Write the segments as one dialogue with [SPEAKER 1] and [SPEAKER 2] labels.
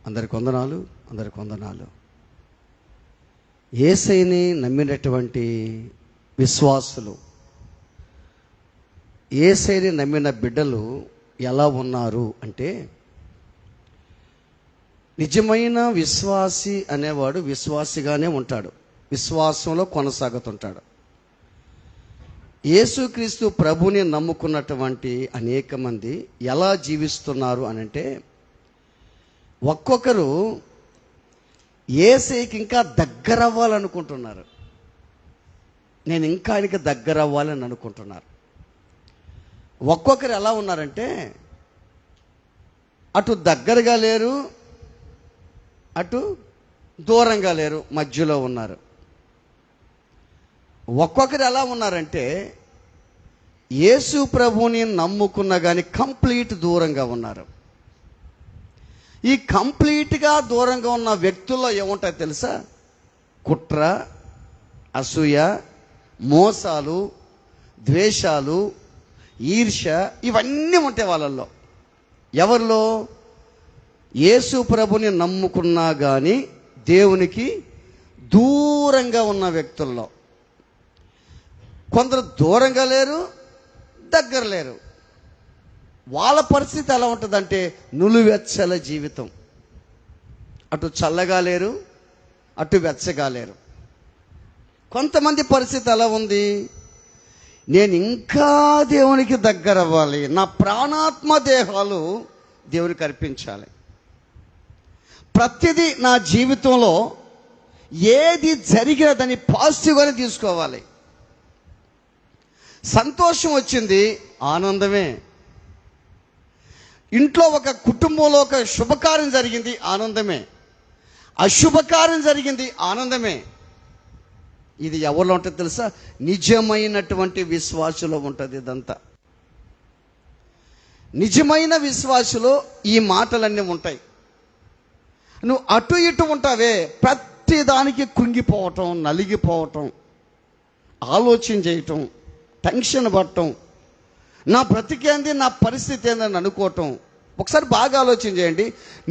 [SPEAKER 1] అందరికి వందనాలు. యేసయ్యని నమ్మినటువంటి విశ్వాసులు, యేసయ్యని నమ్మిన బిడ్డలు ఎలా ఉన్నారు అంటే, నిజమైన విశ్వాసి అనేవాడు విశ్వాసిగానే ఉంటాడు, విశ్వాసంలో కొనసాగుతుంటాడు. యేసుక్రీస్తు ప్రభుని నమ్ముకున్నటువంటి అనేక మంది ఎలా జీవిస్తున్నారు అనంటే, ఒక్కొక్కరు యేసయ్యకి ఇంకా దగ్గర అవ్వాలనుకుంటున్నారు. నేను ఇంకా ఆయనకి దగ్గర అవ్వాలని అనుకుంటున్నారు. ఒక్కొక్కరు ఎలా ఉన్నారంటే, అటు దగ్గరగా లేరు, అటు దూరంగా లేరు, మధ్యలో ఉన్నారు. ఒక్కొక్కరు ఎలా ఉన్నారంటే, యేసు ప్రభుని నమ్ముకున్న కానీ కంప్లీట్ దూరంగా ఉన్నారు. ఈ కంప్లీట్గా దూరంగా ఉన్న వ్యక్తుల్లో ఏముంటాయో తెలుసా? కుట్ర, అసూయ, మోసాలు, ద్వేషాలు, ఈర్ష్య, ఇవన్నీ ఉంటాయి వాళ్ళల్లో. ఎవరిలో? యేసు ప్రభుని నమ్ముకున్నా కానీ దేవునికి దూరంగా ఉన్న వ్యక్తుల్లో. కొందరు దూరంగా లేరు, దగ్గర లేరు. వాళ్ళ పరిస్థితి ఎలా ఉంటుందంటే, నులువెచ్చల జీవితం. అటు చల్లగా లేరు, అటు వెచ్చగా లేరు. కొంతమంది పరిస్థితి ఎలా ఉంది? నేను ఇంకా దేవునికి దగ్గర అవ్వాలి, నా ప్రాణాత్మ దేహాలు దేవునికి అర్పించాలి, ప్రతిదీ నా జీవితంలో ఏది జరిగినా దాన్ని పాజిటివ్గానే తీసుకోవాలి. సంతోషం వచ్చింది, ఆనందమే. ఇంట్లో ఒక కుటుంబంలో ఒక శుభకార్యం జరిగింది, ఆనందమే. అశుభకార్యం జరిగింది, ఆనందమే. ఇది ఎవరిలో ఉంటుంది తెలుసా? నిజమైనటువంటి విశ్వాసులో ఉంటుంది ఇదంతా. నిజమైన విశ్వాసులో ఈ మాటలన్నీ ఉంటాయి. నువ్వు అటు ఇటు ఉంటావే, ప్రతి దానికి కృంగిపోవటం, నలిగిపోవటం, ఆలోచన చేయటం, టెన్షన్ పడటం, నా బ్రతికేంది, నా పరిస్థితి ఏందని అనుకోవటం. ఒకసారి బాగా ఆలోచన చేయండి.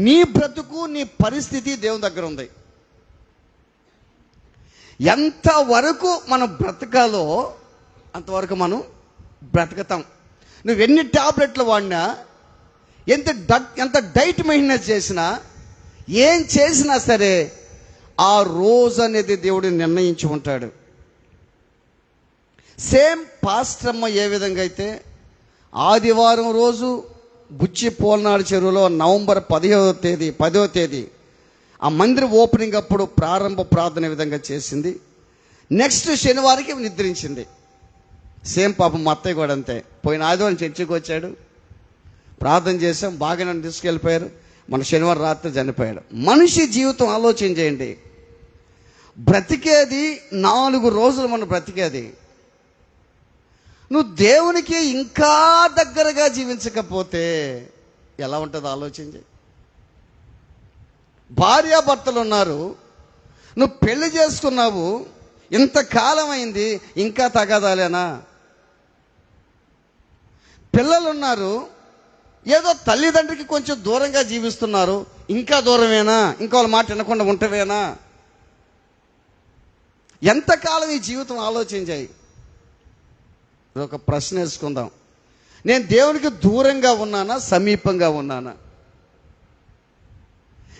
[SPEAKER 1] నీ బ్రతుకు, నీ పరిస్థితి దేవుని దగ్గర ఉంది. ఎంతవరకు మనం బ్రతకాలో అంతవరకు మనం బ్రతుకుతాం. నువ్వు ఎన్ని టాబ్లెట్లు వాడినా, ఎంత డైట్ మెయింటెనెన్స్ చేసినా, ఏం చేసినా సరే ఆ రోజు అనేది దేవుడు నిర్ణయించి ఉంటాడు. సేమ్ పాస్టమ్మ ఏ విధంగా అయితే ఆదివారం రోజు బుచ్చి పోల్నాడు చెరువులో నవంబర్ 10వ తేదీ ఆ మందిర ఓపెనింగ్ అప్పుడు ప్రారంభ ప్రార్థన విధంగా చేసింది. నెక్స్ట్ శనివారికి నిద్రించింది. సేమ్ పాపం మా అత్తయ్య కూడా అంతే. పోయిన ఆదివారం చర్చికి వచ్చాడు, ప్రార్థన చేసాం, బాగా నన్ను తీసుకెళ్ళిపోయారు. మన శనివారం రాత్రి చనిపోయాడు. మనిషి జీవితం ఆలోచన చేయండి. బ్రతికేది 4 రోజులు మనం బ్రతికేది. నువ్వు దేవునికి ఇంకా దగ్గరగా జీవించకపోతే ఎలా ఉంటుందో ఆలోచన చేయి. భార్యాభర్తలు ఉన్నారు, నువ్వు పెళ్లి చేసుకున్నావు, ఇంతకాలం అయింది, ఇంకా తగాదాలేనా? పిల్లలు ఉన్నారు, ఏదో తల్లిదండ్రికి కొంచెం దూరంగా జీవిస్తున్నారు, ఇంకా దూరమేనా? ఇంకా వాళ్ళ మాట వినకుండా ఉంటవేనా? ఎంతకాలం ఈ జీవితం ఆలోచన చేయి. ఒక ప్రశ్న వేసుకుందాం. నేను దేవునికి దూరంగా ఉన్నానా, సమీపంగా ఉన్నానా?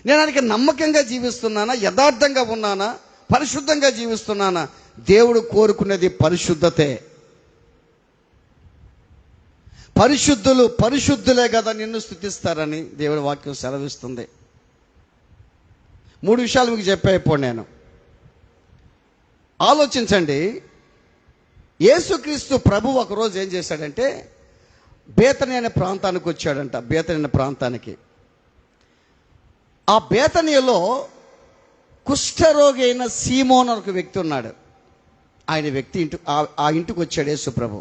[SPEAKER 1] నేను ఆయనకి నమ్మకంగా జీవిస్తున్నానా, యథార్థంగా ఉన్నానా, పరిశుద్ధంగా జీవిస్తున్నానా? దేవుడు కోరుకునేది పరిశుద్ధతే. పరిశుద్ధులే కదా నిన్ను స్తుతిస్తారని దేవుడి వాక్యం సెలవిస్తుంది. 3 విషయాలు మీకు చెప్పేప్పుడు నేను ఆలోచించండి. యేసుక్రీస్తు ప్రభు ఒకరోజు ఏం చేశాడంటే, బేతనీ అనే ప్రాంతానికి వచ్చాడంట. బేతనీ అనే ప్రాంతానికి, ఆ బేతనీలో కుష్ఠరోగి అయిన సీమోన్ ఒక వ్యక్తి ఉన్నాడు. ఆ ఇంటికి వచ్చాడు యేసు ప్రభు.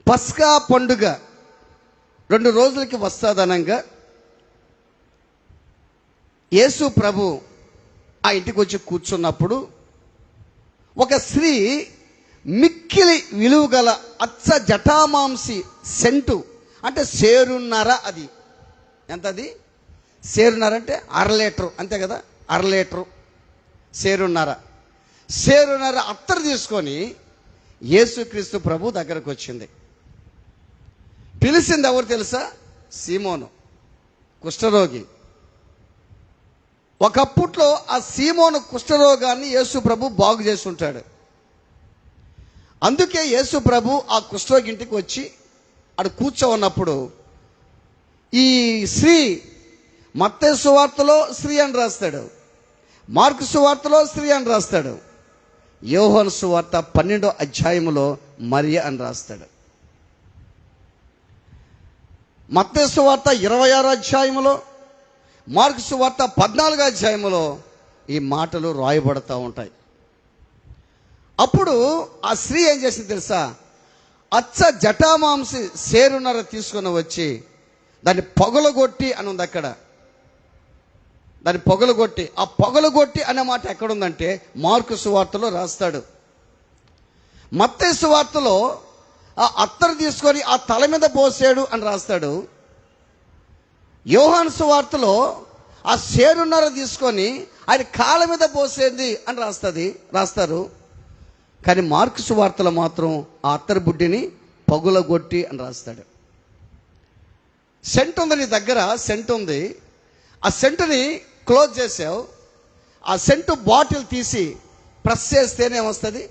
[SPEAKER 1] పస్కా పండుగ 2 రోజులకి వస్తాదనంగా యేసు ప్రభు ఆ ఇంటికి వచ్చి కూర్చున్నప్పుడు ఒక స్త్రీ మిక్కిలి విలువ గల అచ్చ జటామాంసి సెంటు, అంటే 1.5 అది ఎంతది సేరున్నర అంటే 1/2 లీటరు, అంతే కదా, 1/2 లీటరు సేరున్నర అత్తరు తీసుకొని యేసుక్రీస్తు ప్రభు దగ్గరకు వచ్చింది. పిలిచింది ఎవరు తెలుసా? సీమోను, కుష్ఠరోగి. ఒకప్పట్లో ఆ సీమోను కుష్ఠరోగాన్ని యేసు ప్రభు బాగు చేసి ఉంటాడు. అందుకే యేసు ప్రభు ఆ కుష్ఠరోగి ఇంటికి వచ్చి అక్కడ కూర్చో ఉన్నప్పుడు ఈ స్త్రీ, మత్తయి సువార్తలో స్త్రీ అని రాస్తాడు, మార్కు సువార్తలో స్త్రీ అని రాస్తాడు, యోహాను సువార్త 12వ అధ్యాయములో మరియ అని రాస్తాడు. మత్తయి సువార్త 26వ అధ్యాయములో, మార్కు సువార్త 14వ అధ్యాయములో ఈ మాటలు రాయబడతా ఉంటాయి. అప్పుడు ఆ స్త్రీ ఏం చేసింది తెలుసా? అచ్చ జటామాంసి సేరున్నర తీసుకొని వచ్చి దాన్ని పొగలగొట్టి అని ఉంది అక్కడ. దాన్ని పొగలగొట్టి, ఆ పొగలగొట్టి అనే మాట ఎక్కడుందంటే మార్కు సువార్తలో రాస్తాడు. మత్తయి సువార్తలో ఆ అత్తరు తీసుకొని ఆ తల మీద పోసాడు అని రాస్తాడు. యోహాను సువార్తలో ఆ సేరున్నర తీసుకొని ఆయన కాళ్ళ మీద పోసేది అని రాస్తారు. కానీ మార్కు సువార్తలో మాత్రం ఆ అత్తరు బుడ్డిని పగులగొట్టి అని రాస్తాడు. సెంట్ ఉంది నీ దగ్గర, సెంట్ ఉంది. ఆ సెంటుని క్లోజ్ చేసావు. ఆ సెంటు బాటిల్ తీసి ప్రెస్ చేస్తేనే వస్తుంది,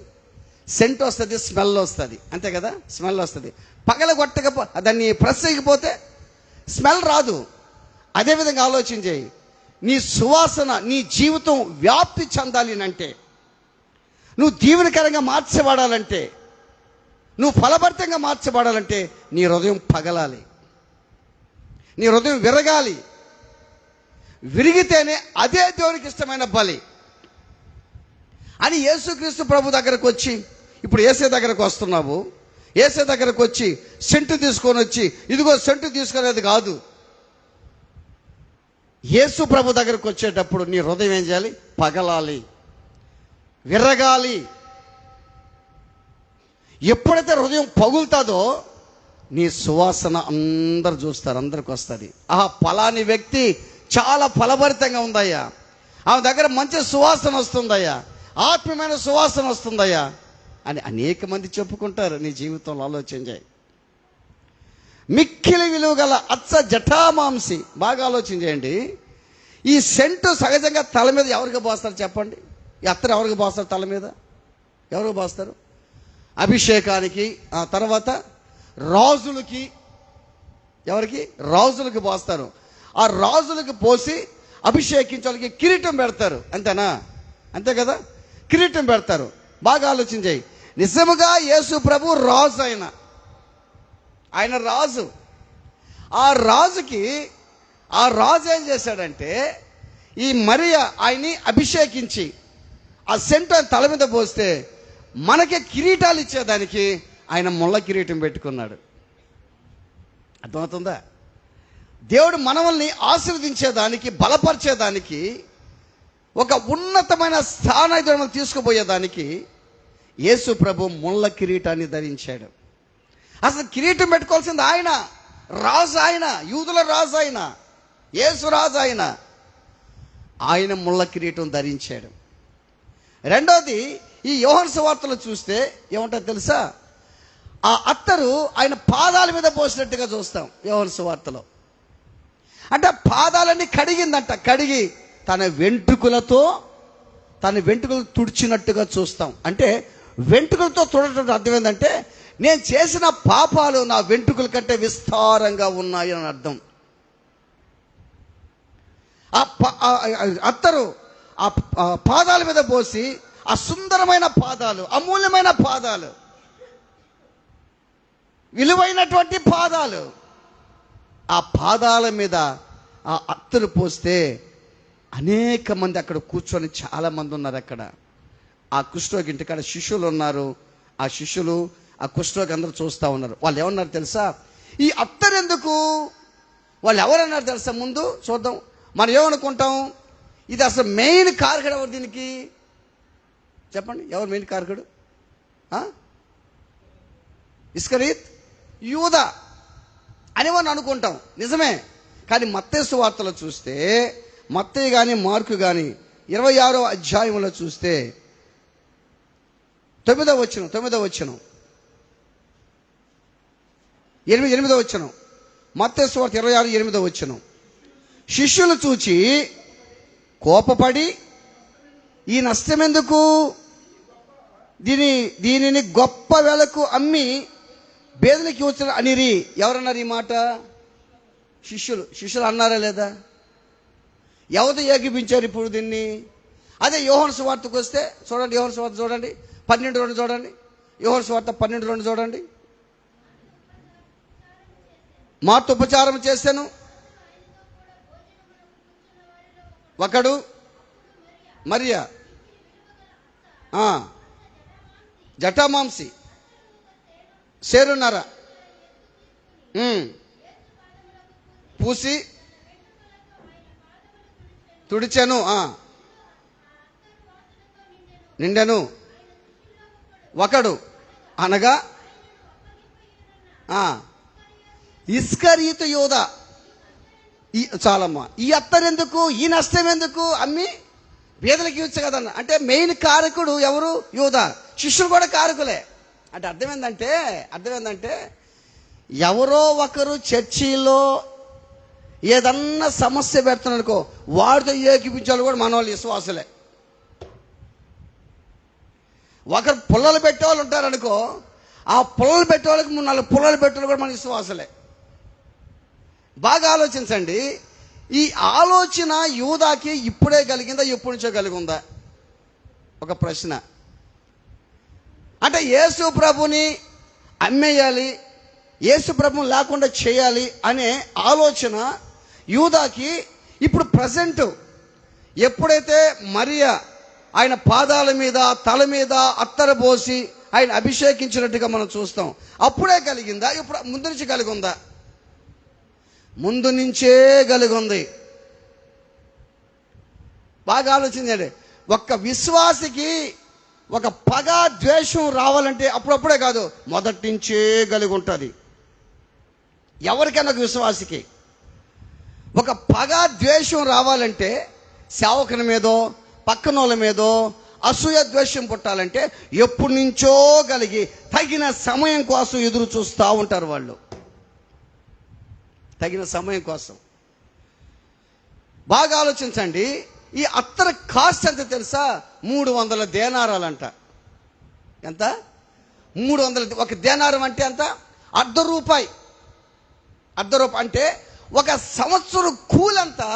[SPEAKER 1] సెంట్ వస్తుంది, స్మెల్ వస్తుంది, అంతే కదా, స్మెల్ వస్తుంది. పగలగొట్టకపో దాన్ని ప్రెస్ చేయకపోతే స్మెల్ రాదు. అదేవిధంగా ఆలోచన చేయి. నీ సువాసన, నీ జీవితం వ్యాప్తి చెందాలి అంటే, నువ్వు దీవెనకరంగా మార్చబడాలంటే, నువ్వు ఫలభరితంగా మార్చబడాలంటే నీ హృదయం పగలాలి, నీ హృదయం విరగాలి. విరిగితేనే అదే దేవునికి ఇష్టమైన బలి అని యేసుక్రీస్తు ప్రభు దగ్గరకు వచ్చి, ఇప్పుడు యేసే దగ్గరకు వస్తున్నావు, యేసే దగ్గరకు వచ్చి సెంటు తీసుకొని వచ్చి ఇదిగో సెంటు తీసుకునేది కాదు. యేసు ప్రభు దగ్గరకు వచ్చేటప్పుడు నీ హృదయం ఏం చేయాలి? పగలాలి, విరగాలి. ఎప్పుడైతే హృదయం పగులుతుందో నీ సువాసన అందరు చూస్తారు, అందరికి వస్తుంది. పలాని వ్యక్తి చాలా ఫలభరితంగా ఉందయ్యా, ఆమె దగ్గర మంచి సువాసన వస్తుందయ్యా, ఆత్మీయమైన సువాసన వస్తుందయ్యా అని అనేక మంది చెప్పుకుంటారు. నీ జీవితంలో ఆలోచన చేయి. మిక్కిలి విలువ గల అచ్చ జటామాంసి, బాగా ఆలోచన చేయండి. ఈ సెంటు సహజంగా తల మీద ఎవరికి పోస్తారు చెప్పండి? ఈ అత్తరు ఎవరికి పోస్తారు? తల మీద ఎవరికి పోస్తారు? అభిషేకానికి, ఆ తర్వాత రాజులకి, ఎవరికి? రాజులకి పోస్తారు. ఆ రాజులకి పోసి అభిషేకించే వాళ్ళకి కిరీటం పెడతారు, అంతేనా? అంతే కదా, కిరీటం పెడతారు. బాగా ఆలోచన చేయి. నిజముగా యేసు ప్రభు రాజు, ఆయన రాజు. ఆ రాజుకి, ఆ రాజు ఏం చేశాడంటే ఈ మరియ ఆయన్ని అభిషేకించి ఆ సెంటు తల మీద పోస్తే మనకి కిరీటాలు ఇచ్చేదానికి ఆయన ముళ్ళ కిరీటం పెట్టుకున్నాడు. అర్థమవుతుందా? దేవుడు మనల్ని ఆశీర్వదించేదానికి, బలపరిచేదానికి, ఒక ఉన్నతమైన స్థానాన్ని తీసుకుపోయేదానికి యేసు ప్రభు ముళ్ళ కిరీటాన్ని ధరించాడు. అసలు కిరీటం పెట్టుకోవాల్సింది ఆయన, రాజు ఆయన, యూదుల రాజు ఆయన, యేసు రాజు ఆయన ముళ్ళ కిరీటం ధరించాడు. రెండోది, ఈ యోహాను సువార్తలో చూస్తే ఏమంటారు తెలుసా? ఆ అత్తరు ఆయన పాదాల మీద పోసినట్టుగా చూస్తాం యోహాను సువార్తలో. అంటే పాదాలన్నీ కడిగిందంట, కడిగి తన వెంట్రుకలు తుడిచినట్టుగా చూస్తాం. అంటే వెంట్రుకలతో తుడటం అర్థం ఏంటంటే నేను చేసిన పాపాలు నా వెంట్రుకల కంటే విస్తారంగా ఉన్నాయి అని అర్థం. అత్తరు ఆ పాదాల మీద పోసి, ఆ సుందరమైన పాదాలు, అమూల్యమైన పాదాలు, విలువైనటువంటి పాదాలు, ఆ పాదాల మీద ఆ అత్తరు పోస్తే అనేక మంది అక్కడ కూర్చొని, చాలా మంది ఉన్నారు అక్కడ. ఆ కుష్ఠరోగి ఇంటికాడ శిష్యులు ఉన్నారు. ఆ శిష్యులు, ఆ కుష్ఠరోగి అందరూ చూస్తూ ఉన్నారు. వాళ్ళు ఏమన్నారు తెలుసా? ఈ అత్తరు ఎందుకు? వాళ్ళు ఎవరన్నారు తెలుసా? ముందు చూద్దాం. మనం ఏమనుకుంటాం? ఇది అసలు మెయిన్ కారకుడు ఎవరు దీనికి? చెప్పండి, ఎవరు మెయిన్ కారకుడు? ఇస్కరీత్, యూదా అని మనం అనుకుంటాం. నిజమే, కానీ మత్తయి సువార్తలో చూస్తే, మత్తయి కానీ మార్కు కానీ 26వ అధ్యాయంలో చూస్తే 9వ వచనం 8వ వచనం, మత్తయి సువార్త 26:8వ వచనం. శిష్యులు చూచి కోపపడి, ఈ నష్టం ఎందుకు, దీనిని గొప్ప వెలకు అమ్మి బేదలకి వచ్చిన అనిరి. ఎవరన్నారు ఈ మాట? శిష్యులు అన్నారా లేదా? ఎవరు ఏకీపించారు ఇప్పుడు దీన్ని? అదే యోహాను సువార్తకు వస్తే చూడండి, యోహాను సువార్త చూడండి 12:2 చూడండి, యోహాను సువార్త 12:2 చూడండి. మాతో ఉపచారం చేశాను ఒకడు, మరియా జటామాంసి సేరున్నర పూసి తుడిచెను, నిండెను. ఒకడు అనగా ఇస్కరియోతు యూదా. చాలమ్మా, ఈ అత్తరెందుకు, ఈ నష్టం ఎందుకు అమ్మి పేదలకి ఇవ్వచ్చు కదన్న. అంటే మెయిన్ కారకుడు ఎవరు? యూదా. శిష్యులు కూడా కారకులే. అంటే అర్థమైందంటే ఎవరో ఒకరు చర్చిలో ఏదన్నా సమస్య పెడుతున్నారనుకో, వాడితో ఏకిపించాలి కూడా మన వాళ్ళు విశ్వాసులే. ఒకరు పుల్లలు పెట్టేవాళ్ళు ఉంటారనుకో, ఆ పుల్లలు పెట్టేవాళ్ళకి 4 పుల్లలు పెట్టేవాళ్ళు కూడా మన విశ్వాసులే. బాగా ఆలోచించండి. ఈ ఆలోచన యూదాకి ఇప్పుడే కలిగిందా, ఎప్పటి నుంచో కలిగి ఉందా? ఒక ప్రశ్న. అంటే యేసు ప్రభుని అమ్మేయాలి, యేసు ప్రభుని లేకుండా చేయాలి అనే ఆలోచన యూదాకి ఇప్పుడు ప్రజెంట్, ఎప్పుడైతే మరియా ఆయన పాదాల మీద తల మీద అత్తర పోసి ఆయన అభిషేకించినట్టుగా మనం చూస్తాం, అప్పుడే కలిగిందా, ఇప్పుడు ముందు నుంచి కలిగి ఉందా? ముందు నుంచే కలిగి ఉంది. బాగా ఆలోచించండి. ఒక్క విశ్వాసికి ఒక పగ ద్వేషం రావాలంటే అప్పుడప్పుడే కాదు, మొదటి నుంచే కలిగి ఉంటుంది. ఎవరికైనా ఒక విశ్వాసికి ఒక పగ ద్వేషం రావాలంటే, సేవకుని మీదో పక్కన వాళ్ళ మీదో అసూయ ద్వేషం పుట్టాలంటే ఎప్పటి నుంచో కలిగి తగిన సమయం కోసం ఎదురు చూస్తూ ఉంటారు వాళ్ళు. తగిన సమయం కోసం. బాగా ఆలోచించండి. ఈ అత్తర కాస్ట్ ఎంత తెలుసా? 300 దేనారాలంట. ఎంత? 300. ఒక దేనారం అంటే ఎంత? ₹1 అంటే ఒక సంవత్సరం కూలంతా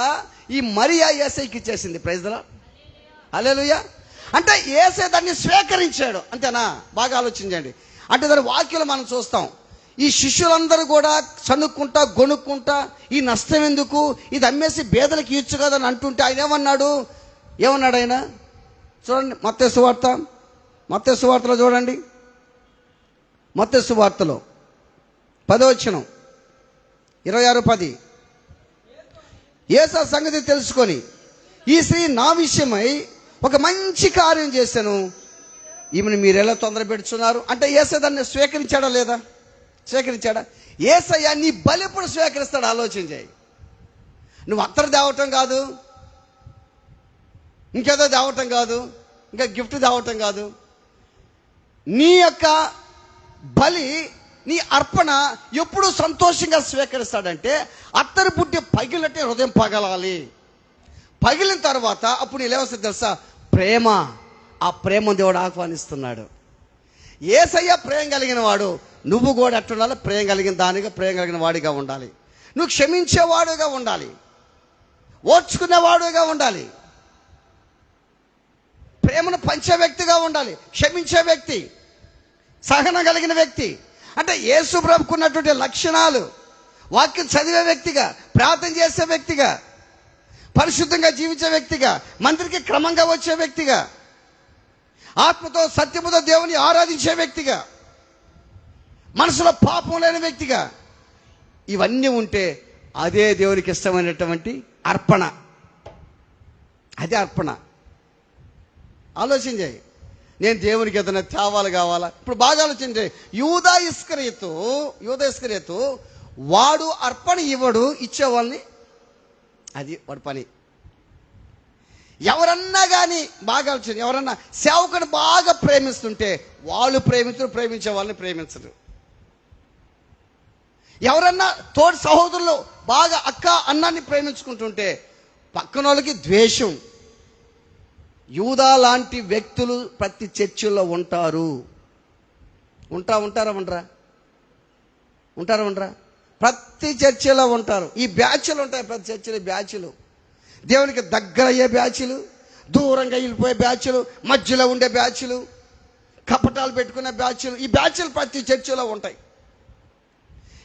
[SPEAKER 1] ఈ మరియా యేసయ్యకి ఇచ్చేసింది. ప్రైజ్ ది లార్డ్, హల్లెలూయా. అంటే యేసయ్య దాన్ని స్వీకరించాడు, అంతేనా? బాగా ఆలోచించండి. అంటే దాని వాక్యాలు మనం చూస్తాం. ఈ శిష్యులందరూ కూడా చనుక్కుంటా గొనుక్కుంటా, ఈ నష్టం ఎందుకు, ఇది అమ్మేసి బేదలకు ఇచ్చు కదని అంటుంటే ఆయన ఏమన్నాడు ఆయన? చూడండి మత్తయి సువార్తలో చూడండి. మత్తయి సువార్తలో 10వ వచనం 26:10. యేసు సంగతి తెలుసుకొని, ఈ స్త్రీ నా విషయమై ఒక మంచి కార్యం చేశాను, ఈమెను మీరు ఎలా తొందర పెడుతున్నారు అంటే యేసయ్య దాన్ని స్వీకరించాడా లేదా? స్వీకరించాడా? యేసయ్య నీ బలి ఎప్పుడు స్వీకరిస్తాడు? ఆలోచన చేయి. నువ్వు అత్తర తేవటం కాదు, ఇంకేదో తేవటం కాదు, ఇంకా గిఫ్ట్ తేవటం కాదు. నీ యొక్క బలి, నీ అర్పణ ఎప్పుడు సంతోషంగా స్వీకరిస్తాడంటే అత్తరు పుట్టి పగిలినట్టే హృదయం పగలాలి. పగిలిన తర్వాత అప్పుడు నీళ్ళేవస్తుంది తెలుసా? ప్రేమ. ఆ ప్రేమ దేవుడు ఆహ్వానిస్తున్నాడు. యేసయ్య ప్రేమ కలిగిన వాడు, నువ్వు కూడా ఎట్టుండాలి? ప్రేమ కలిగిన దానిగా, ప్రేమ కలిగిన వాడిగా ఉండాలి. నువ్వు క్షమించేవాడుగా ఉండాలి, ఓర్చుకునేవాడుగా ఉండాలి, ప్రేమను పంచే వ్యక్తిగా ఉండాలి, క్షమించే వ్యక్తి, సహనం కలిగిన వ్యక్తి. అంటే యేసు ప్రభుకున్నటువంటి లక్షణాలు, వాక్యం చదివే వ్యక్తిగా, ప్రార్థన చేసే వ్యక్తిగా, పరిశుద్ధంగా జీవించే వ్యక్తిగా, మందిరికి క్రమంగా వచ్చే వ్యక్తిగా, ఆత్మతో సత్యముతో దేవుని ఆరాధించే వ్యక్తిగా, మనసులో పాపం లేని వ్యక్తిగా, ఇవన్నీ ఉంటే అదే దేవునికి ఇష్టమైనటువంటి అర్పణ. అదే అర్పణ. ఆలోచించాయి. నేను దేవునికి ఏదైనా తేవాలి కావాలా? ఇప్పుడు బాగా ఆలోచించే. యూదా ఇస్కరియోతు వాడు అర్పణ ఇవ్వడు, ఇచ్చేవాళ్ళని అది వాడి పని. ఎవరన్నా కానీ బాగా వచ్చింది, ఎవరన్నా సేవకుని బాగా ప్రేమిస్తుంటే వాళ్ళు ప్రేమించే వాళ్ళని ప్రేమించరు. ఎవరన్నా తోటి సహోదరులు బాగా అక్క అన్నాన్ని ప్రేమించుకుంటుంటే పక్కన వాళ్ళకి ద్వేషం. యూదా లాంటి వ్యక్తులు ప్రతి చర్చిలో ఉంటారు. ఉంటారా? ప్రతి చర్చిలో ఉంటారు. ఈ బ్యాచ్లు ఉంటాయి, ప్రతి చర్చిలో బ్యాచ్లు. దేవునికి దగ్గర అయ్యే బ్యాచ్లు, దూరంగా వెళ్ళిపోయే బ్యాచ్లు, మధ్యలో ఉండే బ్యాచ్లు, కపటాలు పెట్టుకునే బ్యాచ్లు. ఈ బ్యాచ్లు ప్రతి చర్చిలో ఉంటాయి.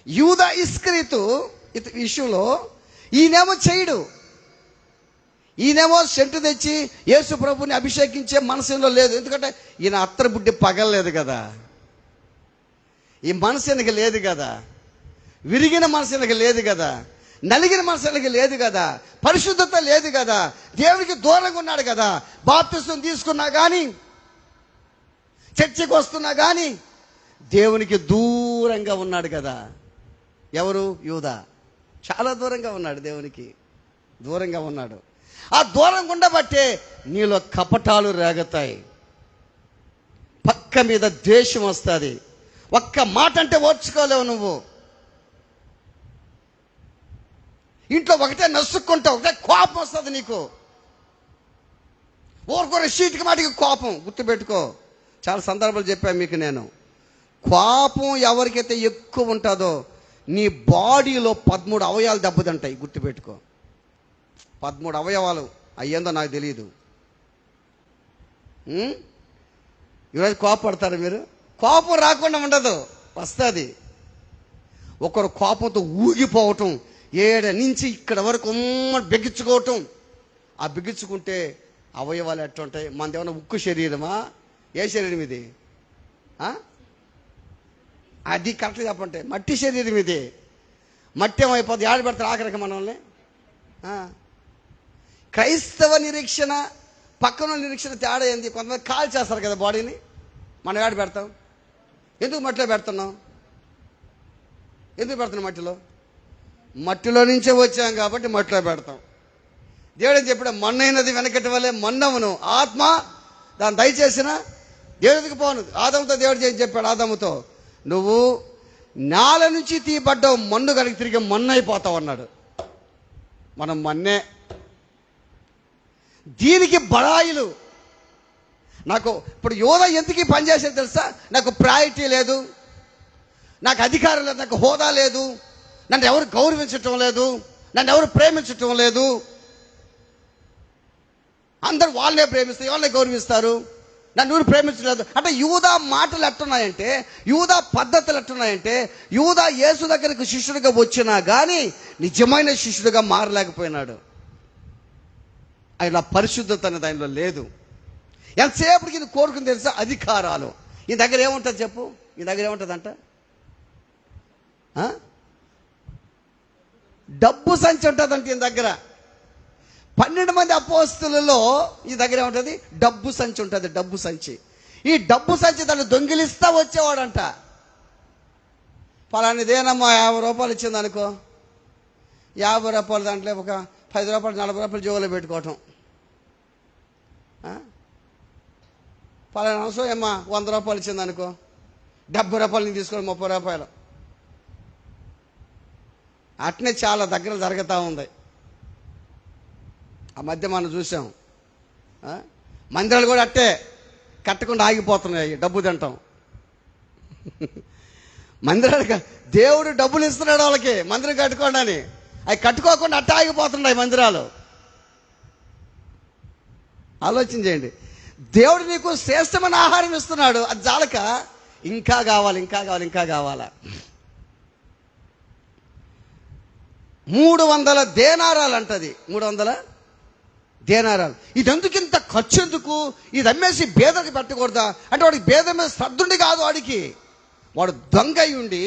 [SPEAKER 1] యూదా ఇస్కరియోతు విషయంలో ఈయనేమో చేయడు. ఈయనేమో సెంటు తెచ్చి యేసు ప్రభుని అభిషేకించే మనసులో లేదు. ఎందుకంటే ఈయన అత్తరు బుడ్డి పగలలేదు కదా, ఈ మనసు ఈయనకి లేదు కదా, విరిగిన మనసు ఈయనకి లేదు కదా, నలిగిన మనసు ఈయనకి లేదు కదా, పరిశుద్ధత లేదు కదా, దేవునికి దూరంగా ఉన్నాడు కదా. బాప్తిసం తీసుకున్నా కానీ, చర్చికి వస్తున్నా కానీ దేవునికి దూరంగా ఉన్నాడు కదా. ఎవరు? యూదా. చాలా దూరంగా ఉన్నాడు, దేవునికి దూరంగా ఉన్నాడు. ఆ దూరంగా ఉండబట్టే నీలో కపటాలు రేగుతాయి, పక్క మీద ద్వేషం వస్తుంది. ఒక్క మాట అంటే ఓర్చుకోలేవు నువ్వు. ఇంట్లో ఒకటే నసుక్కుంటావు, ఒకటే కోపం వస్తుంది నీకు. ఊరుకోరే చీటికి మాటికి కోపం. గుర్తుపెట్టుకో, చాలా సందర్భాలు చెప్పాను మీకు నేను. కోపం ఎవరికైతే ఎక్కువ ఉంటుందో నీ బాడీలో 13 అవయవాలు దెబ్బతింటాయి. గుర్తుపెట్టుకో, 13 అవయవాలు అయ్యేందో నాకు తెలియదు. ఈరోజు కోపపడతారు మీరు? కోపం రాకుండా ఉండదు, వస్తుంది. ఒకరు కోపంతో ఊగిపోవటం, ఏడ నుంచి ఇక్కడ వరకు బిగించుకోవటం. ఆ బిగించుకుంటే అవయవాలు ఎట్లుంటాయి? మనది ఏమన్నా ఉక్కు శరీరమా? ఏ శరీరం ఇది? అది కరెక్ట్గా చెప్పంటే మట్టి శరీరం ఇది. మట్టి ఏమైపోతుంది, ఏడ పెడతారు ఆఖరికి మనల్ని. క్రైస్తవ నిరీక్షణ పక్కన నిరీక్షణ తేడా ఏంది? కొంతమంది కాల్ చేస్తారు కదా బాడీని, మనం ఏడ పెడతాం? ఎందుకు మట్టిలో పెడుతున్నాం? ఎందుకు పెడుతున్నాం మట్టిలో? మట్టిలో నుంచే వచ్చాం కాబట్టి మట్టిలో పెడతాం. దేవుడు ఏం చెప్పాడు? మన్నైనది వెనకటి వల్లే మన్నవును, ఆత్మ దాన్ని దయచేసిన దేవుడికి పోను. ఆదముతో దేవుడు ఏం చెప్పాడు? ఆదముతో, నువ్వు నేల నుంచి తీయబడ్డావు, మన్ను కనుక తిరిగి మన్ను అయిపోతావు అన్నాడు. మనం మన్నే. దీనికి బడాయిలు. నాకు ఇప్పుడు యోధ ఎందుకు పనిచేసేది తెలుసా? నాకు ప్రయారిటీ లేదు, నాకు అధికారం లేదు, నాకు హోదా లేదు, నన్ను ఎవరు గౌరవించటం లేదు, నన్ను ఎవరు ప్రేమించటం లేదు. అందరూ వాళ్ళే ప్రేమిస్తారు, వాళ్ళే గౌరవిస్తారు, నన్ను ఎవరు ప్రేమించలేదు. అంటే యూదా మాటలు ఎట్టున్నాయంటే, యూదా పద్ధతులు ఎట్టున్నాయంటే, యూదా యేసు దగ్గరకు శిష్యుడిగా వచ్చినా కానీ నిజమైన శిష్యుడిగా మారలేకపోయినాడు. ఆయన పరిశుద్ధత అనేది ఆయనలో లేదు. ఎంతసేపటికి ఇది కోరుకుని తెలుసా? అధికారాలు. ఈ దగ్గర ఏముంటుంది చెప్పు? ఈ దగ్గర ఏముంటుందంట? డబ్బు సంచి ఉంటుందంట ఈ దగ్గర. 12 మంది అపోస్తలులలో ఈ దగ్గర ఏముంటుంది? డబ్బు సంచి ఉంటుంది, డబ్బు సంచి. ఈ డబ్బు సంచి దాన్ని దొంగిలిస్తా వచ్చేవాడంట. పలానిదేనమ్మా 50 రూపాయలు ఇచ్చింది అనుకో, 50 రూపాయలు దాంట్లో ఒక 10 రూపాయలు 40 రూపాయలు జోలో పెట్టుకోవటం. పలానా అవసరం ఏమ్మా 100 రూపాయలు ఇచ్చింది అనుకో, 70 రూపాయలు నేను తీసుకోవడం 30 రూపాయలు. అట్నే చాలా దగ్గర జరుగుతూ ఉంది. ఆ మధ్య మనం చూసాం, మందిరాలు కూడా అట్టే కట్టకుండా ఆగిపోతున్నాయి, డబ్బు తింటాం. మందిరాలు దేవుడు డబ్బులు ఇస్తున్నాడు వాళ్ళకి, మందిరం కట్టుకోండి అని. అవి కట్టుకోకుండా అట్ట ఆగిపోతున్నాయి మందిరాలు. ఆలోచన చేయండి. దేవుడు నీకు శ్రేష్టమైన ఆహారం ఇస్తున్నాడు, అది చాలక ఇంకా కావాలి, ఇంకా కావాలి, ఇంకా కావాలా? 300 దేనారాలు అంటది. 300 దేనారాలు. ఇదెందుకు ఇంత ఖర్చు? ఎందుకు? ఇది అమ్మేసి బేదకి పెట్టకూడదా అంటే వాడికి బేద మీద శ్రద్ధుండి కాదు, వాడు దొంగ ఉండి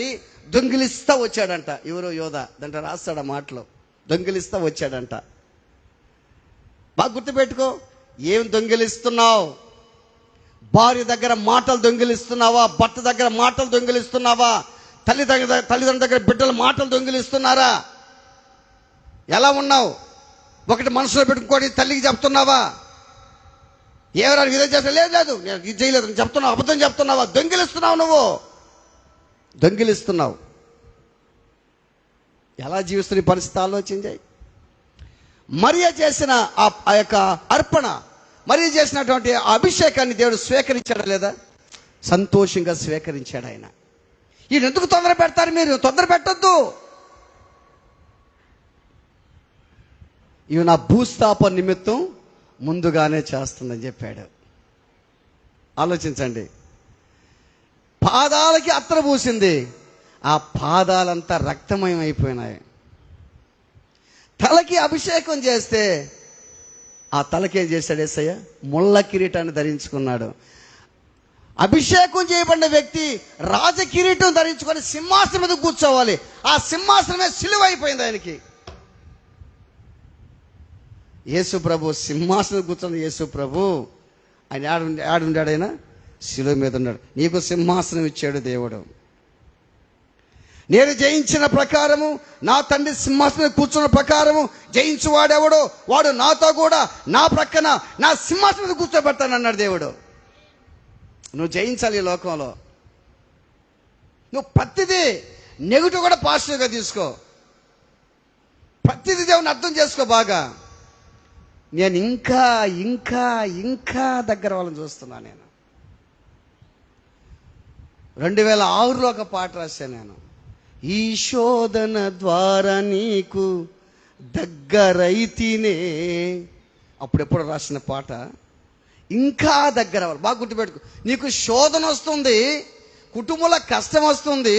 [SPEAKER 1] దొంగిలిస్తా వచ్చాడంట. ఎవరో యోధ దాంట్లో రాస్తాడు ఆ మాటలో, దొంగిలిస్తా వచ్చాడంట. బాగా గుర్తుపెట్టుకో. ఏం దొంగిలిస్తున్నావు? భార్య దగ్గర మాటలు దొంగిలిస్తున్నావా? భర్త దగ్గర మాటలు దొంగిలిస్తున్నావా? తల్లిదండ్రుల దగ్గర బిడ్డల మాటలు దొంగిలిస్తున్నారా? ఎలా ఉన్నావు? ఒకటి మనసులో పెట్టుకోని తల్లికి చెప్తున్నావా? ఎవరైనా విధంగా చేస్తా? లేదు నేను ఇది చేయలేదు చెప్తున్నావు, అబద్ధం చెప్తున్నావా? దొంగిలిస్తున్నావు, నువ్వు దొంగిలిస్తున్నావు. ఎలా జీవిస్తున్న పరిస్థితి ఆలోచించాయి. మరియ చేసిన ఆ యొక్క అర్పణ, మరియ చేసినటువంటి అభిషేకాన్ని దేవుడు స్వీకరించాడా లేదా? సంతోషంగా స్వీకరించాడు ఆయన. ఈయన ఎందుకు తొందర పెడతారు? మీరు తొందర పెట్టద్దు. ఇవి నా భూస్థాపన నిమిత్తం ముందుగానే చేస్తుందని చెప్పాడు. ఆలోచించండి. పాదాలకి అత్తరు పూసింది, ఆ పాదాలంతా రక్తమయం అయిపోయినాయి. తలకి అభిషేకం చేస్తే ఆ తలకేం చేశాడు యేసయ్య? ముళ్ళ కిరీటాన్ని ధరించుకున్నాడు. అభిషేకం చేయబడిన వ్యక్తి రాజ కిరీటం ధరించుకొని సింహాసనం మీద కూర్చోవాలి. ఆ సింహాసనమే సిలువ అయిపోయింది ఆయనకి. యేసు ప్రభు సింహాసనం కూర్చున్న యేసు ప్రభు ఆయన ఆడుండాడు, ఆయన సిలువ మీద ఉన్నాడు. నీకు సింహాసనం ఇచ్చాడు దేవుడు. నేను జయించిన ప్రకారము, నా తండ్రి సింహాసనం కూర్చున్న ప్రకారము జయించువాడెవడో వాడు నాతో కూడా నా ప్రక్కన నా సింహాసనం కూర్చోబెడతానన్నాడు దేవుడు. నువ్వు జయించాలి ఈ లోకంలో. నువ్వు ప్రతిదీ నెగిటివ్ కూడా పాజిటివ్గా తీసుకో. ప్రతిదీ దేవుని అర్థం చేసుకో బాగా. నేను ఇంకా ఇంకా ఇంకా దగ్గర వాళ్ళని చూస్తున్నా. నేను 2006లో ఒక పాట రాశాను నేను. ఈ శోధన ద్వారా నీకు దగ్గరైతినే. అప్పుడెప్పుడు రాసిన పాట. ఇంకా దగ్గర అవ్వాలి. బాగా గుర్తుపెట్టుకో. నీకు శోధన వస్తుంది, కుటుంబంలో కష్టం వస్తుంది,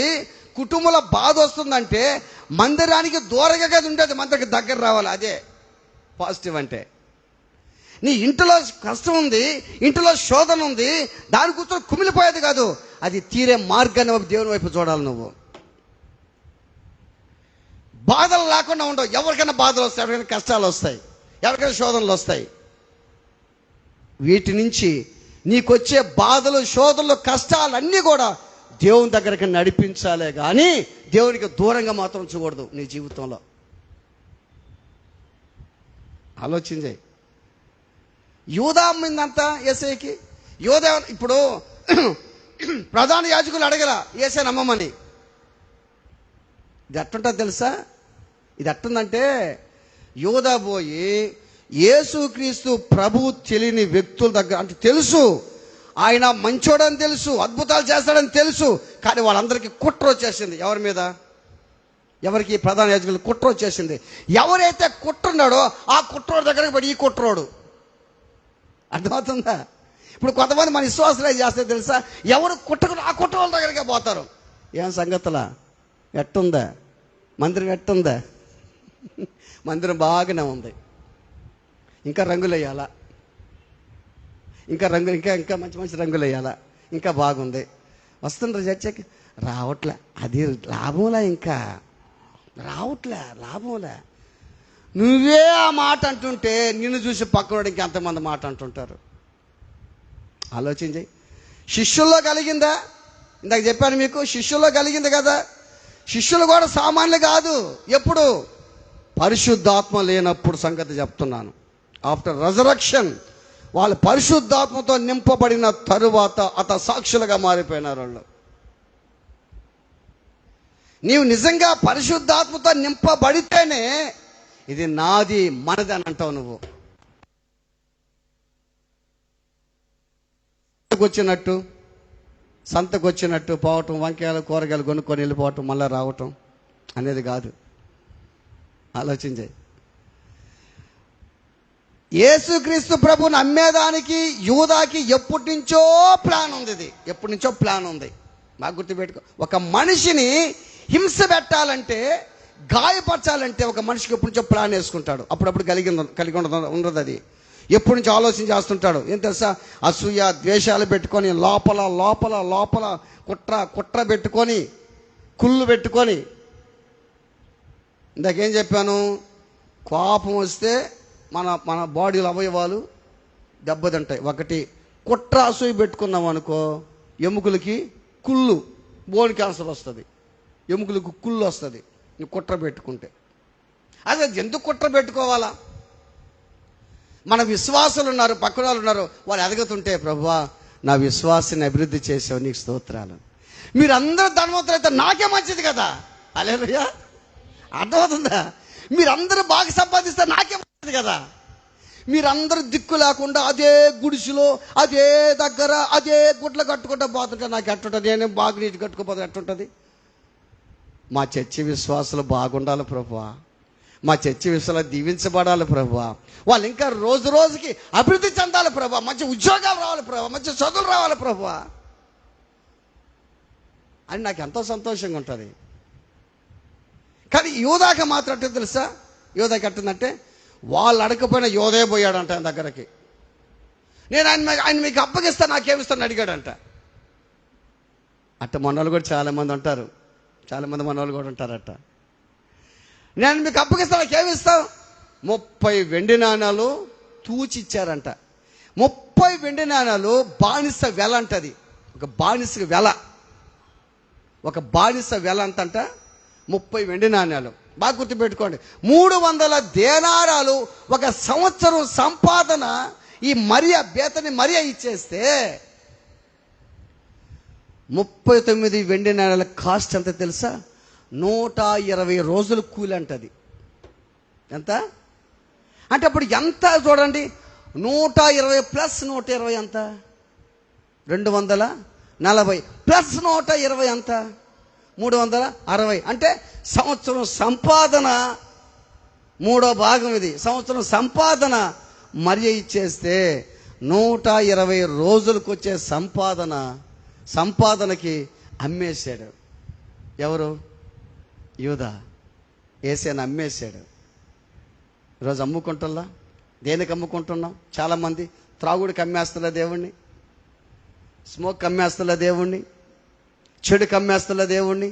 [SPEAKER 1] కుటుంబంలో బాధ వస్తుందంటే మందిరానికి దూరంగా ఉండేది, మందిరానికి దగ్గర రావాలి. అదే పాజిటివ్ అంటే. నీ ఇంటిలో కష్టం ఉంది, ఇంటిలో శోధన ఉంది, దాని కూర్చొని కుమిలిపోయేది కాదు, అది తీరే మార్గాన్ని దేవుని వైపు చూడాలి. నువ్వు బాధలు లేకుండా ఉండవు. ఎవరికైనా బాధలు వస్తాయి, ఎవరికైనా కష్టాలు వస్తాయి, ఎవరికైనా శోధనలు వస్తాయి. వీటి నుంచి నీకొచ్చే బాధలు, శోధనలు, కష్టాలన్నీ కూడా దేవుని దగ్గరికి నడిపించాలే కానీ దేవునికి దూరంగా మాత్రం చూడకూడదు నీ జీవితంలో. ఆలోచించే. యూదా అమ్మిందంతా యేసయ్యకి. యూదా ఇప్పుడు ప్రధాన యాజకులు అడగల యేసయ్యని అమ్మమని. ఇది ఎట్టుంటుంది తెలుసా? ఇది ఎట్టుందంటే, యూదా పోయి యేసుక్రీస్తు ప్రభువు తెలియని వ్యక్తుల దగ్గర, అంటే తెలుసు ఆయన మంచోడని తెలుసు, అద్భుతాలు చేస్తాడని తెలుసు, కానీ వాళ్ళందరికీ కుట్ర వచ్చేసింది. ఎవరి మీద? ఎవరికి? ప్రధాన యాజకులు కుట్ర వచ్చేసింది. ఎవరైతే కుట్రున్నాడో ఆ కుట్రోడు దగ్గరికి పడి ఈ కుట్రోడు. అర్థమవుతుందా? ఇప్పుడు కొంతమంది మన విశ్వాసాలు ఏం చేస్తే తెలుసా? ఎవరు కుట్రకుని ఆ కుట్రోళ్ళ దగ్గరికి పోతారు. ఏం సంగతులా? ఎట్టుందా మందిరం? ఎట్టుందా? మందిరం బాగానే ఉంది, ఇంకా రంగులు వేయాలా, ఇంకా రంగులు, ఇంకా ఇంకా మంచి మంచి రంగులు వేయాలా, ఇంకా బాగుంది. వస్తుండ్రు చర్చకి, రావట్లే. అది లాభంలా, ఇంకా రావట్లే, లాభంలే. నువ్వే ఆ మాట అంటుంటే నిన్ను చూసి పక్కనోడు ఇంకెంతమంది మాట అంటుంటారు. ఆలోచించి. శిష్యుల్లో కలిగిందా? ఇందాక చెప్పాను మీకు, శిష్యుల్లో కలిగింది కదా. శిష్యులు కూడా సామాన్యులు కాదు. ఎప్పుడు? పరిశుద్ధాత్మ లేనప్పుడు సంగతి చెప్తున్నాను. ఆఫ్టర్ రెజరక్షన్ వాళ్ళు పరిశుద్ధాత్మతో నింపబడిన తరువాత సాక్షులుగా మారిపోయినారు వాళ్ళు. నీవు నిజంగా పరిశుద్ధాత్మతో నింపబడితేనే ఇది నాది, మనది అని అంటావు నువ్వు. సంతకొచ్చినట్టు పోవటం, వంకాయలు కూరగాయలు కొనుక్కొని వెళ్ళిపోవటం, మళ్ళీ రావటం అనేది కాదు. ఆలోచించే. యేసుక్రీస్తు ప్రభుని అమ్మేదానికి యూదాకి ఎప్పటి నుంచో ప్లాన్ ఉంది. ఇది ఎప్పటి నుంచో ప్లాన్ ఉంది. బాగా గుర్తుపెట్టుకో. ఒక మనిషిని హింస పెట్టాలంటే, గాయపరచాలంటే ఒక మనిషికి ఎప్పటి నుంచో ప్లాన్ వేసుకుంటాడు. అప్పుడప్పుడు కలిగి ఉండదు. అది ఎప్పటి నుంచి ఆలోచన చేస్తుంటాడు. ఏం తెలుసా? అసూయ, ద్వేషాలు పెట్టుకొని లోపల లోపల లోపల కుట్ర పెట్టుకొని, కుళ్ళు పెట్టుకొని. ఇందాకేం చెప్పాను? కోపం వస్తే మన బాడీలో అవయవాలు దెబ్బతింటాయి. ఒకటి, కుట్ర అసూయ పెట్టుకున్నాం అనుకో, ఎముకలకి కుళ్ళు, బోన్ క్యాన్సర్ వస్తుంది, ఎముకలకు కుళ్ళు వస్తుంది నువ్వు కుట్ర పెట్టుకుంటే. అదే ఎందుకు కుట్ర పెట్టుకోవాలా? మన విశ్వాసులు ఉన్నారు, పక్కన వాళ్ళు ఉన్నారు, వాళ్ళు ఎదగుతుంటే ప్రభువా నా విశ్వాసాన్ని అభివృద్ధి చేసావు, నీకు స్తోత్రాలు. మీరందరూ ధనవంతులైతే నాకే మంచిది కదా. హల్లెలూయా. అర్థమవుతుందా? మీరందరూ బాగా సంపాదిస్తే నాకే మంచిది కదా. మీరందరూ దిక్కు లేకుండా అదే గుడిసెలో అదే దగ్గర అదే గుడ్లు కట్టుకుంటూ పోతుంటే నాకు ఎట్టుంటుంది? నేనేం బాగా నీటి కట్టుకోపోతే ఎట్టుంటుంది? మా చర్చి విశ్వాసాలు బాగుండాలి ప్రభువా, మా చర్చి విశ్వాసాలు దీవించబడాలి ప్రభువా, వాళ్ళు ఇంకా రోజు రోజుకి అభివృద్ధి చెందాలి ప్రభువా, మంచి ఉద్యోగాలు రావాలి ప్రభువా, మంచి చదువులు రావాలి ప్రభువా అని నాకు ఎంతో సంతోషంగా ఉంటుంది. కానీ యోధాకి మాత్రం అంటే తెలుసా? యోధాకి ఎట్టుందంటే వాళ్ళు అడగకపోయినా యోధే పోయాడంట ఆయన దగ్గరికి. నేను ఆయన మీకు అప్పగిస్తా, నాకేమిస్తాను అడిగాడంట. అట్ట మనోళ్ళు కూడా చాలామంది ఉంటారు, చాలామంది మనోళ్ళు కూడా ఉంటారట. నేను మీకు అప్పగిస్తా, నాకేమిస్తావు? 30 వెండి నాణాలు తూచి ఇచ్చారంట. 30 వెండి నాణాలు బానిస వెల అంటది. ఒక బానిస వెల, ఒక బానిస వెల అంతంట 30 వెండి నాణ్యాలు. బాగా గుర్తుపెట్టుకోండి. 300 దేనారాలు ఒక సంవత్సరం సంపాదన ఈ బేతని మరియా ఇచ్చేస్తే 39 వెండి నాణ్యాల కాస్ట్ ఎంత తెలుసా? 120 రోజులు కూలి అంటది. ఎంత అంటే అప్పుడు ఎంత చూడండి, 120 ప్లస్ 120 ఎంత? 240 ప్లస్ 120 ఎంత? 360. అంటే సంవత్సరం సంపాదన 3వ భాగం ఇది. సంవత్సరం సంపాదన మరియ ఇచ్చేస్తే 120 రోజులకు వచ్చే సంపాదనకి అమ్మేశాడు. ఎవరు? యూదా. యేసేను అమ్మేశాడు. ఈరోజు అమ్ముకుంటున్నా. దేనికి అమ్ముకుంటున్నాం? చాలామంది త్రాగుడికి అమ్మేస్తున్నా దేవుణ్ణి, స్మోక్ అమ్మేస్తున్నా దేవుణ్ణి, చెడుకి అమ్మేస్తున్నా దేవుణ్ణి,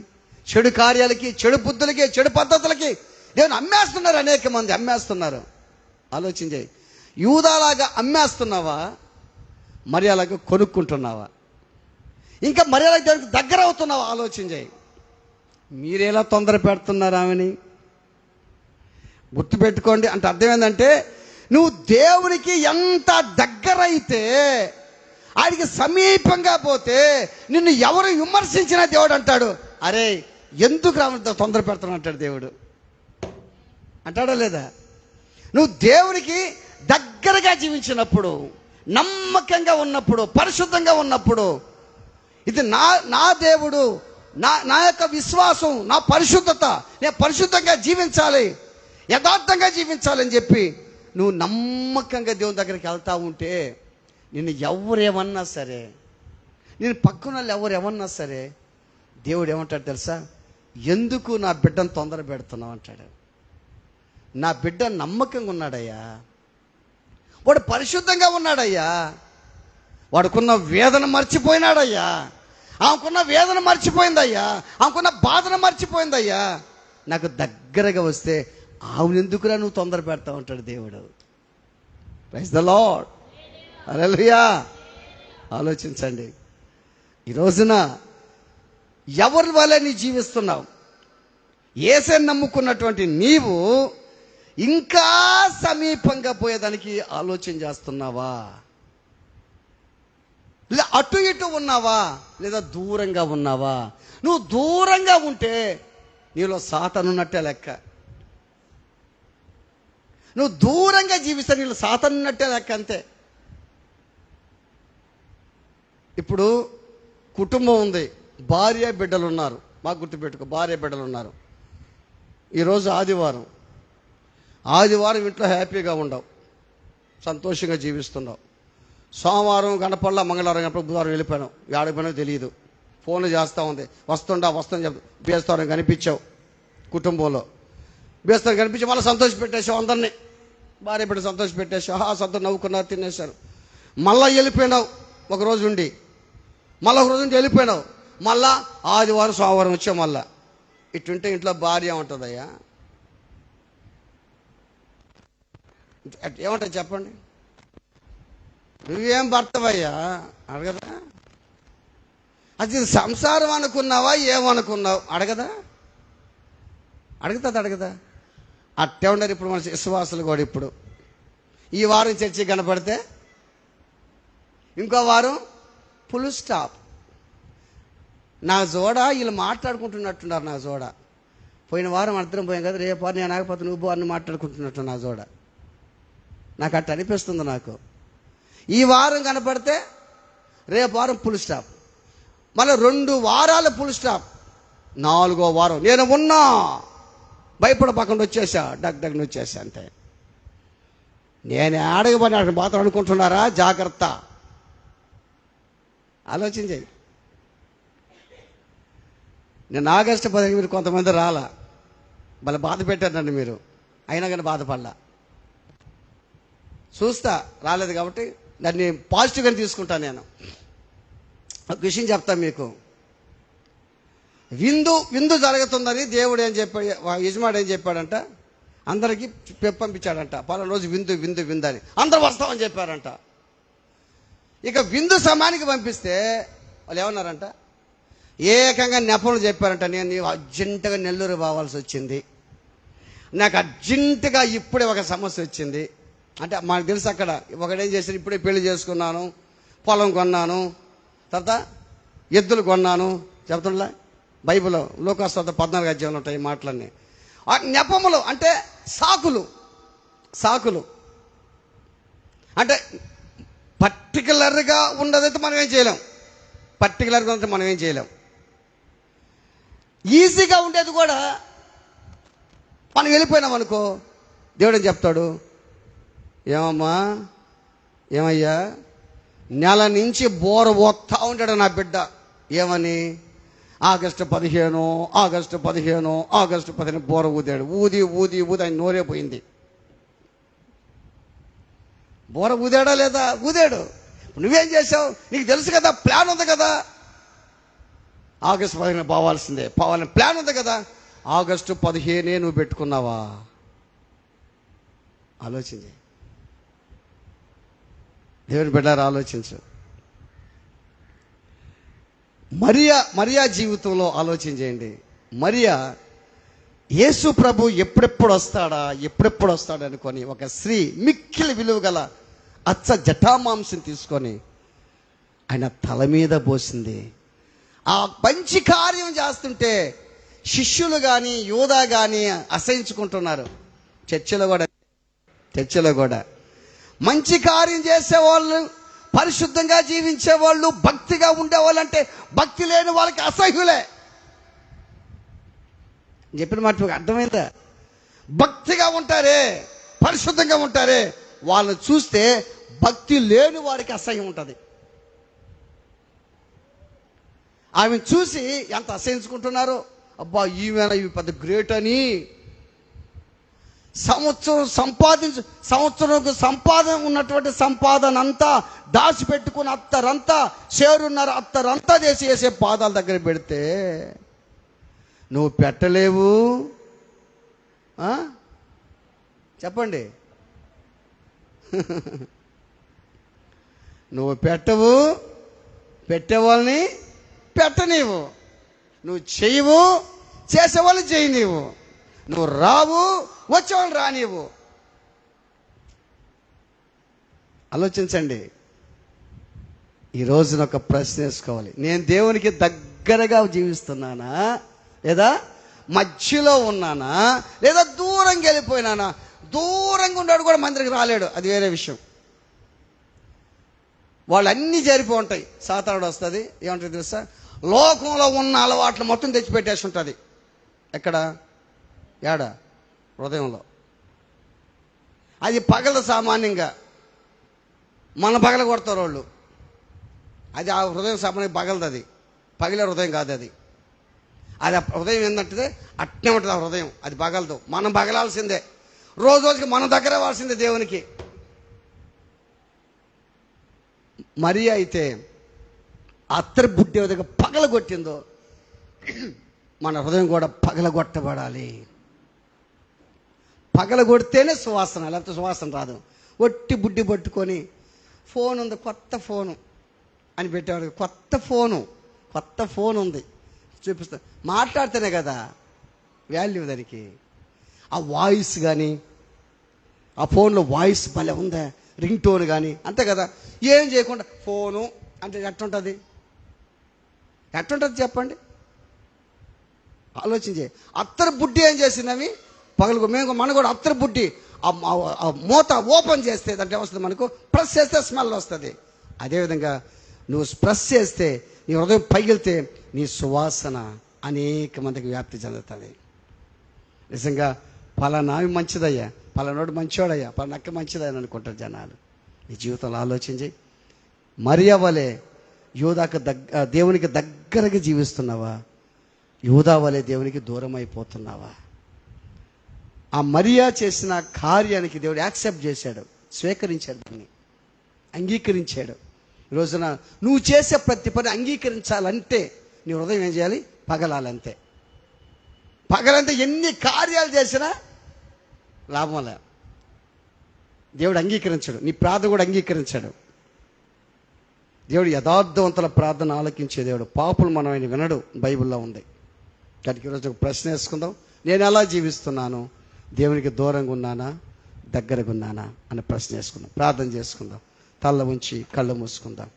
[SPEAKER 1] చెడు కార్యాలకి, చెడు బుద్ధులకి, చెడు పద్ధతులకి దేవుని అమ్మేస్తున్నారు. అనేక మంది అమ్మేస్తున్నారు. ఆలోచించే, యూదాలాగా అమ్మేస్తున్నావా, మరియలాగా కొనుక్కుంటున్నావా, ఇంకా మరియలాగా దేవునికి దగ్గర అవుతున్నావా? ఆలోచించాయి. మీరేలా తొందర పెడుతున్నారు ఆమెని? గుర్తుపెట్టుకోండి. అంటే అర్థం ఏంటంటే, నువ్వు దేవునికి ఎంత దగ్గర అయితే, ఆయనకి సమీపంగా పోతే నిన్ను ఎవరు విమర్శించినా దేవుడు అంటాడు, అరే ఎందుకు రావంత తొందర పెడతాను అంటాడు దేవుడు. అంటాడా లేదా? నువ్వు దేవునికి దగ్గరగా జీవించినప్పుడు, నమ్మకంగా ఉన్నప్పుడు, పరిశుద్ధంగా ఉన్నప్పుడు, ఇది నా దేవుడు, నా యొక్క విశ్వాసం, నా పరిశుద్ధత, నేను పరిశుద్ధంగా జీవించాలి, యథార్థంగా జీవించాలని చెప్పి నువ్వు నమ్మకంగా దేవుని దగ్గరికి వెళ్తా ఉంటే, నిన్ను ఎవరేమన్నా సరే, నేను పక్కన వాళ్ళు ఎవరేమన్నా సరే, దేవుడు ఏమంటాడు తెలుసా? ఎందుకు నా బిడ్డను తొందర పెడుతున్నావు అంటాడు. నా బిడ్డ నమ్మకంగా ఉన్నాడయ్యా, వాడు పరిశుద్ధంగా ఉన్నాడయ్యా, వాడుకున్న వేదన మర్చిపోయినాడయ్యా, ఆమెకున్న వేదన మర్చిపోయిందయ్యా, ఆమెకున్న బాధను మర్చిపోయిందయ్యా, నాకు దగ్గరగా వస్తే ఆవునెందుకురా నువ్వు తొందర పెడతావు అంటాడు దేవుడు. Praise the Lord. హల్లెలూయా. ఆలోచించండి. ఈ రోజున ఎవరి వల్ల నీ జీవిస్తున్నావు? యేసుని నమ్ముకున్నటువంటి నీవు ఇంకా సమీపంగా పోయేదానికి ఆలోచన చేస్తున్నావా, లేదా అటు ఇటు ఉన్నావా, లేదా దూరంగా ఉన్నావా? నువ్వు దూరంగా ఉంటే నీలో సాతాను ఉన్నట్టే లెక్క. నువ్వు దూరంగా జీవిస్తే నీళ్ళు సాతాను ఉన్నట్టే లెక్క, అంతే. ఇప్పుడు కుటుంబం ఉంది, భార్య బిడ్డలు ఉన్నారు. మాకు గుర్తుపెట్టుకో, భార్య బిడ్డలు ఉన్నారు. ఈరోజు ఆదివారం ఇంట్లో హ్యాపీగా ఉండవు, సంతోషంగా జీవిస్తున్నావు. సోమవారం గణపల్ల, మంగళవారం గణపడ, బుధవారం వెళ్ళిపోయావు, ఏడపోయినా తెలియదు. ఫోన్లు చేస్తూ ఉంది, వస్తుందని చెప్పి బేస్తారం కనిపించావు. కుటుంబంలో బేస్తారం కనిపించి మళ్ళీ సంతోష పెట్టేసావు, అందరినీ భార్య బిడ్డ సంతోష పెట్టేసావు, సంతోషం నవ్వుకున్నారు, తినేశారు. మళ్ళీ వెళ్ళిపోయినావు, ఒకరోజు ఉండి మళ్ళీ ఒక రోజు ఉండి వెళ్ళిపోయినావు. మళ్ళా ఆదివారం సోమవారం వచ్చావు. మళ్ళా ఇటుంటే ఇంట్లో భార్య ఉంటుందయ్యా, ఏమంటావు చెప్పండి? నువ్వేం భర్తవయ్యా అడగదా? అది సంసారం అనుకున్నావా, ఏమనుకున్నావు అడగదా? అడగదా? అట్టే ఉండరు ఇప్పుడు మన విశ్వాసులు కూడా. ఇప్పుడు ఈ వారం చర్చి కనపడితే ఇంకో వారం ఫుల్ స్టాప్. నా జోడ వీళ్ళు మాట్లాడుకుంటున్నట్టున్నారు. నా జోడ పోయిన వారం అర్థం పోయాం కదా, రేపు వారం నేను ఆగిపోతే నువ్వు అన్ని మాట్లాడుకుంటున్నట్టు నా జోడ. నాకు అట్లా అనిపిస్తుంది. నాకు ఈ వారం కనపడితే రేపు వారం ఫుల్ స్టాప్, మళ్ళీ 2 వారాలు ఫుల్ స్టాప్, 4వ వారం నేను ఉన్నా భయపడపకుండా వచ్చేసా, డగ్ వచ్చేసా అంతే. నేను ఆడగబడి అక్కడ మాత్రం అనుకుంటున్నారా? జాగ్రత్త, ఆలోచించేయి. నేను ఆగస్టు 10 మీరు కొంతమంది రాలా, మళ్ళీ బాధ పెట్టారు నన్ను మీరు, అయినా కానీ బాధపడలా. చూస్తా రాలేదు కాబట్టి దాన్ని పాజిటివ్గానే తీసుకుంటాను. నేను ఒక విషయం చెప్తాను మీకు. విందు జరుగుతుందని దేవుడు ఏం చెప్పాడు, యజమాడు ఏం చెప్పాడంట, అందరికీ పంపించాడంట. పలానా రోజు విందు అని అందరూ వస్తామని చెప్పారంట. ఇక విందు సమయానికి పంపిస్తే వాళ్ళు ఏమన్నారంట, ఏకంగా నెపలు చెప్పారంట, నేను అర్జెంటుగా నెల్లూరు పోవాల్సి వచ్చింది, నాకు అర్జెంటుగా ఇప్పుడే ఒక సమస్య వచ్చింది అంటే. మాకు తెలుసు అక్కడ ఒకడేం చేశారు, ఇప్పుడే పెళ్లి చేసుకున్నాను, పొలం కొన్నాను, తర్వాత ఎద్దులు కొన్నాను చెప్తుండలే. బైబిల్లో లోకాసువార్త 14వ అధ్యాయంలో ఉంటాయి ఈ మాటలన్నీ. ఆ నెపములు అంటే సాకులు అంటే పర్టికులర్గా ఉన్నదైతే మనం ఏం చేయలేం, పర్టికులర్గా ఉంటే మనం ఏం చేయలేం. ఈజీగా ఉండేది కూడా మనం వెళ్ళిపోయినాం అనుకో, దేవుడు ఏం చెప్తాడు, ఏమయ్యా నెల నుంచి బోర పోతా ఉంటాడు నా బిడ్డ. ఏమని? ఆగస్టు 15 బోర ఊదాడు. ఊది ఆయన నోరే పోయింది. బోర ఊదాడా లేదా? ఊదాడు. నువ్వేం చేసావు? నీకు తెలుసు కదా, ప్లాన్ ఉంది కదా, ఆగస్టు 15 పోవాలని ప్లాన్ ఉంది కదా. ఆగస్టు 15 నువ్వు పెట్టుకున్నావా? ఆలోచించి, దేవుని బిడ్డారు ఆలోచించు. మరియా జీవితంలో ఆలోచన చేయండి. మరియా యేసు ప్రభు ఎప్పుడెప్పుడు వస్తాడా అనుకొని ఒక స్త్రీ మిక్కిలి విలువ గల అచ్చ జటామాంసం తీసుకొని ఆయన తల మీద పోసింది. ఆ మంచి కార్యం చేస్తుంటే శిష్యులు కానీ యూదా కానీ అసహించుకుంటున్నారు. చర్చలో కూడా మంచి కార్యం చేసేవాళ్ళు, పరిశుద్ధంగా జీవించేవాళ్ళు, భక్తిగా ఉండేవాళ్ళు అంటే భక్తి లేని వాళ్ళకి అసహ్యులే. చెప్పిన మాట అర్థమైందా? భక్తిగా ఉంటారే, పరిశుద్ధంగా ఉంటారే, వాళ్ళని చూస్తే భక్తి లేని వారికి అసహ్యం ఉంటుంది. ఆమెను చూసి ఎంత అసహించుకుంటున్నారో. అబ్బా ఈమె పెద్ద గ్రేట్ అని. సంవత్సరం సంపాదన ఉన్నటువంటి సంపాదన అంతా దాచిపెట్టుకుని అత్తరంతా షేరున్నారు, అత్తరంతా చేసే పాదాల దగ్గర పెడితే నువ్వు పెట్టలేవు. చెప్పండి, నువ్వు పెట్టవు, పెట్టేవాళ్ళని పెట్టనీవు, నువ్వు చేయవు, చేసేవాళ్ళని చేయనీవు, నువ్వు రావు, వచ్చేవాళ్ళు రానివ్వు. ఆలోచించండి. ఈ రోజున ఒక ప్రశ్న వేసుకోవాలి, నేను దేవునికి దగ్గరగా జీవిస్తున్నానా, లేదా మధ్యలో ఉన్నానా, లేదా దూరంగా వెళ్ళిపోయినానా? దూరంగా ఉన్నాడు కూడా మందిరికి రాలేడు, అది వేరే విషయం. వాళ్ళు అన్నీ జరిపి ఉంటాయి. సాతానుడు వస్తుంది, ఏమంటుంది తెలుసా, లోకంలో ఉన్న అలవాట్లు మొత్తం తెచ్చిపెట్టేసి ఉంటుంది. ఎక్కడ? ఏడా? హృదయంలో. అది పగల సామాన్యంగా మన పగల కొడతారు వాళ్ళు. అది ఆ హృదయం సామాన్యంగా పగలదు. అది పగిలే హృదయం కాదు. అది హృదయం ఏంటంటే అట్నే ఉంటుంది ఆ హృదయం. అది పగలదు. మనం పగలాల్సిందే, రోజుకి మన దగ్గర అవ్వాల్సిందే దేవునికి. మరియా అయితే అత్తరు బుడ్డి విధంగా పగలగొట్టిందో, మన హృదయం కూడా పగలగొట్టబడాలి. పగలగొడితేనే సువాసన, లేకపోతే సువాసన రాదు. ఒట్టి బుడ్డి పట్టుకొని ఫోన్ ఉంది, కొత్త ఫోను అని పెట్టేవాడు. కొత్త ఫోన్ ఉంది చూపిస్తా, మాట్లాడితేనే కదా వాల్యూ దానికి. ఆ వాయిస్ కానీ, ఆ ఫోన్లో వాయిస్ భలే ఉందా, రింగ్ టోన్ కానీ, అంతే కదా. ఏం చేయకుండా ఫోను అంటే ఎట్టుంటుంది చెప్పండి, ఆలోచించే. అత్తరు బుడ్డి ఏం చేసింది పగలు మన కూడా అత్తరు బుడ్డి ఆ మూత ఓపెన్ చేస్తే అంటే వస్తుంది, మనకు ప్రెస్ చేస్తే స్మెల్ వస్తుంది. అదేవిధంగా నువ్వు ప్రెస్ చేస్తే నీ హృదయం పగిలితే నీ సువాసన అనేక మందికి వ్యాప్తి చెందుతుంది. నిజంగా పలానావి మంచిదయ్యా, పలానోడు మంచివాడయ్యా, పలానక్క మంచిదయ్యా అనుకుంటారు జనాలు. నీ జీవితంలో ఆలోచించి మరియా వలె యూదాకు దేవునికి దగ్గరగా జీవిస్తున్నావా, యూదా వలె దేవునికి దూరం అయిపోతున్నావా? ఆ మరియా చేసిన కార్యానికి దేవుడు యాక్సెప్ట్ చేశాడు, స్వీకరించాడు, దాన్ని అంగీకరించాడు. ఈ రోజున నువ్వు చేసే ప్రతి పని అంగీకరించాలంటే నీ హృదయం ఏం చేయాలి? పగలాలంతే. పగలంటే ఎన్ని కార్యాలు చేసినా లాభం లే. దేవుడు అంగీకరించాడు, నీ ప్రార్థన కూడా అంగీకరించాడు. దేవుడు యథార్థవంతుల ప్రార్థన ఆలకించే దేవుడు, పాపులు మనం ఆయన వినడు, బైబిల్లో ఉంది. కాబట్టి ఈరోజు ఒక ప్రశ్న వేసుకుందాం. నేను ఎలా జీవిస్తున్నాను? దేవునికి దూరంగా ఉన్నానా, దగ్గరగా ఉన్నానా అని ప్రశ్న వేసుకుందాం. ప్రార్థన చేసుకుందాం. తల్ల ఉంచి కళ్ళు మూసుకుందాం.